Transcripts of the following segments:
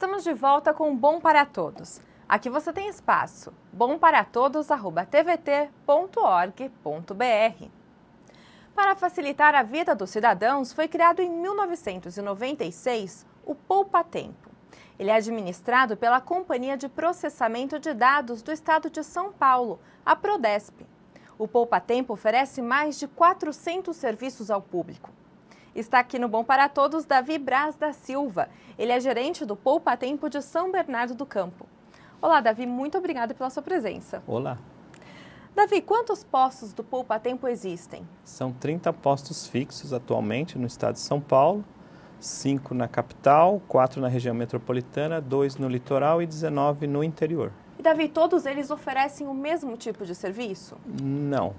Estamos de volta com Bom para Todos. Aqui você tem espaço, bomparatodos@tvt.org.br. Para facilitar a vida dos cidadãos, foi criado em 1996 o Poupa Tempo. Ele é administrado pela Companhia de Processamento de Dados do Estado de São Paulo, a Prodesp. O Poupa Tempo oferece mais de 400 serviços ao público. Está aqui no Bom para Todos Davi Braz da Silva. Ele é gerente do Poupa Tempo de São Bernardo do Campo. Olá, Davi, muito obrigada pela sua presença. Olá. Davi, quantos postos do Poupa Tempo existem? São 30 postos fixos atualmente no estado de São Paulo, 5 na capital, 4 na região metropolitana, 2 no litoral e 19 no interior. E, Davi, todos eles oferecem o mesmo tipo de serviço? Não,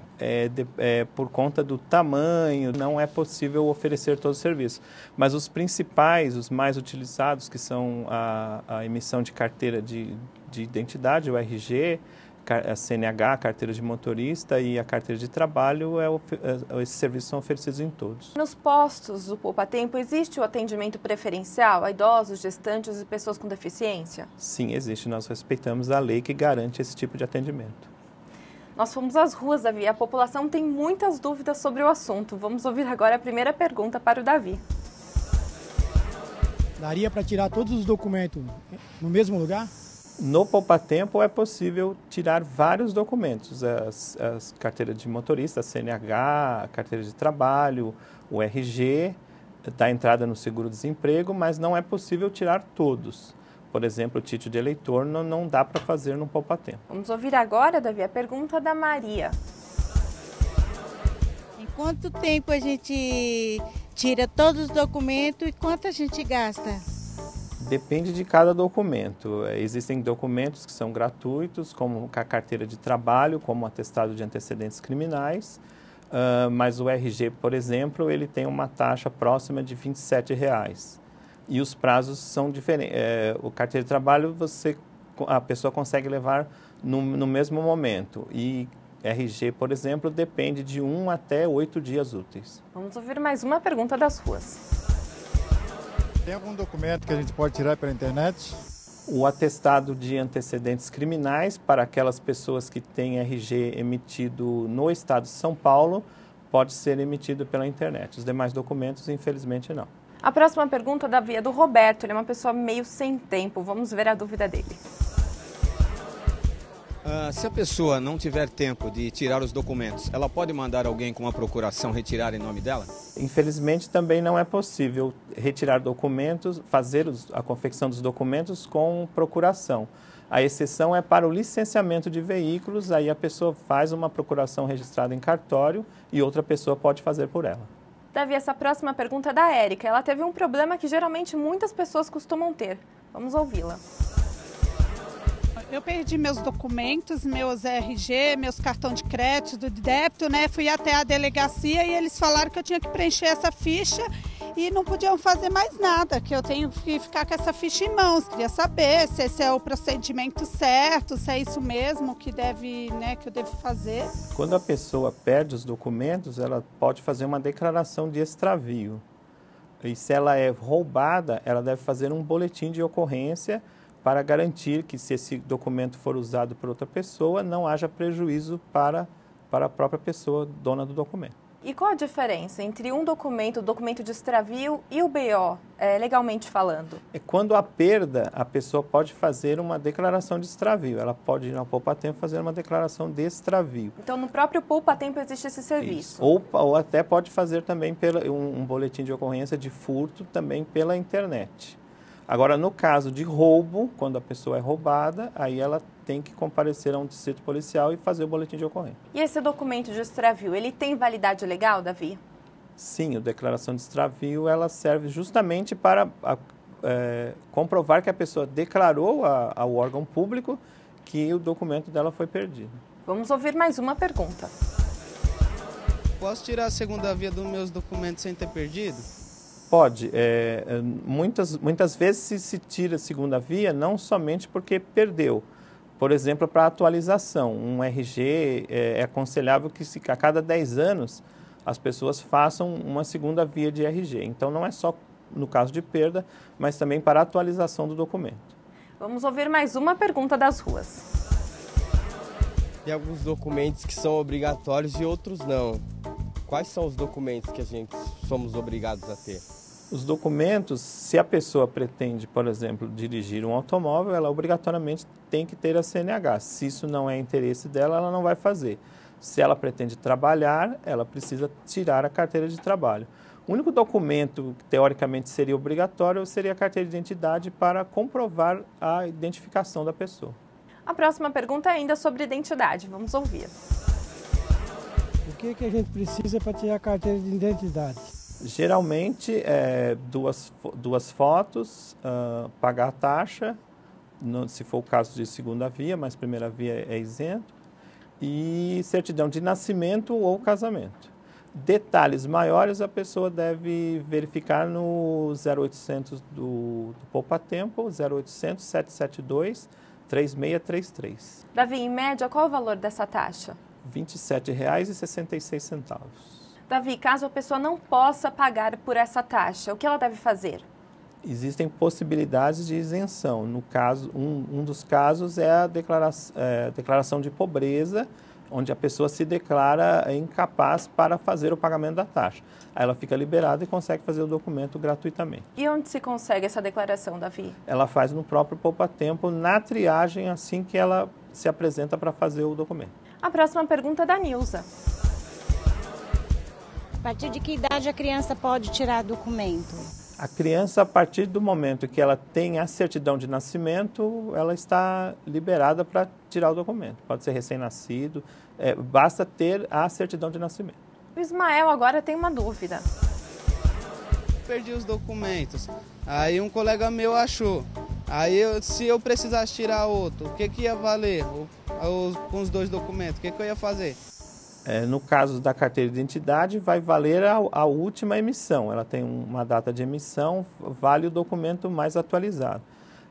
por conta do tamanho, não é possível oferecer todo o serviço. Mas os principais, os mais utilizados, que são a emissão de carteira de identidade, o RG, a CNH, a carteira de motorista e a carteira de trabalho, esses serviços são oferecidos em todos. Nos postos do Poupa Tempo existe o atendimento preferencial a idosos, gestantes e pessoas com deficiência? Sim, existe. Nós respeitamos a lei que garante esse tipo de atendimento. Nós fomos às ruas, Davi. A população tem muitas dúvidas sobre o assunto. Vamos ouvir agora a primeira pergunta para o Davi. Daria para tirar todos os documentos no mesmo lugar? No Poupa Tempo é possível tirar vários documentos, as carteiras de motorista, a CNH, a carteira de trabalho, o RG, da entrada no seguro-desemprego, mas não é possível tirar todos. Por exemplo, o título de eleitor não dá para fazer no Poupa Tempo. Vamos ouvir agora, Davi, a pergunta da Maria. Em quanto tempo a gente tira todos os documentos e quanto a gente gasta? Depende de cada documento. Existem documentos que são gratuitos, como a carteira de trabalho, como o atestado de antecedentes criminais, mas o RG, por exemplo, ele tem uma taxa próxima de R$ 27,00. E os prazos são diferentes. O carteira de trabalho, a pessoa consegue levar no mesmo momento. E RG, por exemplo, depende de 1 até 8 dias úteis. Vamos ouvir mais uma pergunta das ruas. Tem algum documento que a gente pode tirar pela internet? O atestado de antecedentes criminais para aquelas pessoas que têm RG emitido no estado de São Paulo pode ser emitido pela internet. Os demais documentos, infelizmente, não. A próxima pergunta, Davi, é do Roberto. Ele é uma pessoa meio sem tempo. Vamos ver a dúvida dele. Se a pessoa não tiver tempo de tirar os documentos, ela pode mandar alguém com uma procuração retirar em nome dela? Infelizmente, também não é possível retirar documentos, fazer a confecção dos documentos com procuração. A exceção é para o licenciamento de veículos, aí a pessoa faz uma procuração registrada em cartório e outra pessoa pode fazer por ela. Davi, essa próxima pergunta é da Érica. Ela teve um problema que geralmente muitas pessoas costumam ter. Vamos ouvi-la. Eu perdi meus documentos, meus RG, meus cartões de crédito, de débito, né? Fui até a delegacia e eles falaram que eu tinha que preencher essa ficha e não podiam fazer mais nada, que eu tenho que ficar com essa ficha em mãos. Queria saber se esse é o procedimento certo, se é isso mesmo que que eu devo fazer. Quando a pessoa perde os documentos, ela pode fazer uma declaração de extravio. E se ela é roubada, ela deve fazer um boletim de ocorrência para garantir que, se esse documento for usado por outra pessoa, não haja prejuízo para a própria pessoa dona do documento. E qual a diferença entre um documento, o documento de extravio e o BO, legalmente falando? Quando há perda, a pessoa pode fazer uma declaração de extravio. Ela pode ir ao Poupa Tempo fazer uma declaração de extravio. Então, no próprio Poupa Tempo existe esse serviço? Isso. Ou até pode fazer também um boletim de ocorrência de furto também pela internet. Agora, no caso de roubo, quando a pessoa é roubada, aí ela tem que comparecer a um distrito policial e fazer o boletim de ocorrência. E esse documento de extravio, ele tem validade legal, Davi? Sim, a declaração de extravio, ela serve justamente para comprovar que a pessoa declarou ao órgão público que o documento dela foi perdido. Vamos ouvir mais uma pergunta. Posso tirar a segunda via dos meus documentos sem ter perdido? Pode. Muitas vezes se tira a segunda via não somente porque perdeu. Por exemplo, para atualização. Um RG é aconselhável que a cada 10 anos as pessoas façam uma segunda via de RG. Então, não é só no caso de perda, mas também para a atualização do documento. Vamos ouvir mais uma pergunta das ruas. Tem alguns documentos que são obrigatórios e outros não. Quais são os documentos que a gente somos obrigados a ter? Os documentos, se a pessoa pretende, por exemplo, dirigir um automóvel, ela obrigatoriamente tem que ter a CNH. Se isso não é interesse dela, ela não vai fazer. Se ela pretende trabalhar, ela precisa tirar a carteira de trabalho. O único documento que teoricamente seria obrigatório seria a carteira de identidade para comprovar a identificação da pessoa. A próxima pergunta é ainda sobre identidade. Vamos ouvir. O que a gente precisa para tirar a carteira de identidade? Geralmente, duas fotos, pagar a taxa, se for o caso de segunda via, mas primeira via é isento, e certidão de nascimento ou casamento. Detalhes maiores a pessoa deve verificar no 0800 do Poupa Tempo, 0800 772 3633. Davi, em média, qual o valor dessa taxa? R$ 27,66. Davi, caso a pessoa não possa pagar por essa taxa, o que ela deve fazer? Existem possibilidades de isenção. No caso, um dos casos é a declaração de pobreza, onde a pessoa se declara incapaz para fazer o pagamento da taxa. Aí ela fica liberada e consegue fazer o documento gratuitamente. E onde se consegue essa declaração, Davi? Ela faz no próprio Poupa Tempo, na triagem, assim que ela se apresenta para fazer o documento. A próxima pergunta é da Nilza. A partir de que idade a criança pode tirar documento? A criança, a partir do momento que ela tem a certidão de nascimento, ela está liberada para tirar o documento. Pode ser recém-nascido, basta ter a certidão de nascimento. O Ismael agora tem uma dúvida. Perdi os documentos, aí um colega meu achou. Aí se eu precisasse tirar outro, o que ia valer com os dois documentos? O que eu ia fazer? No caso da carteira de identidade, vai valer a última emissão. Ela tem uma data de emissão, vale o documento mais atualizado.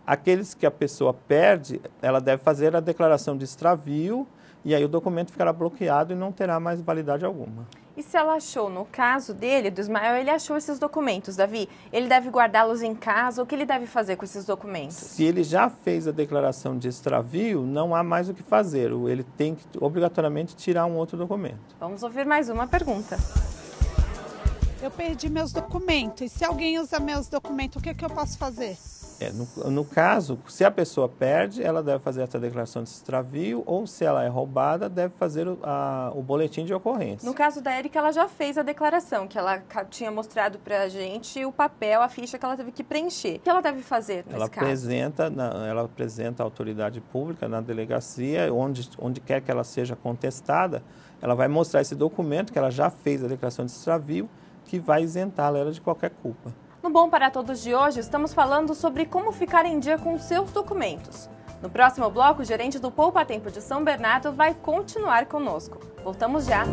Aqueles que a pessoa perde, ela deve fazer a declaração de extravio e aí o documento ficará bloqueado e não terá mais validade alguma. E se ela achou, no caso dele, do Ismael, ele achou esses documentos, Davi, ele deve guardá-los em casa? O que ele deve fazer com esses documentos? Se ele já fez a declaração de extravio, não há mais o que fazer. Ele tem que obrigatoriamente tirar um outro documento. Vamos ouvir mais uma pergunta. Eu perdi meus documentos. E se alguém usa meus documentos, o que eu posso fazer? No caso, se a pessoa perde, ela deve fazer essa declaração de extravio ou, se ela é roubada, deve fazer o boletim de ocorrência. No caso da Érica, ela já fez a declaração, que ela tinha mostrado para a gente o papel, a ficha que ela teve que preencher. O que ela deve fazer nesse caso? Ela apresenta à autoridade pública na delegacia, onde quer que ela seja contestada, ela vai mostrar esse documento que ela já fez a declaração de extravio, que vai isentá-la de qualquer culpa. No Bom para Todos de hoje, estamos falando sobre como ficar em dia com seus documentos. No próximo bloco, o gerente do Poupa Tempo de São Bernardo vai continuar conosco. Voltamos já!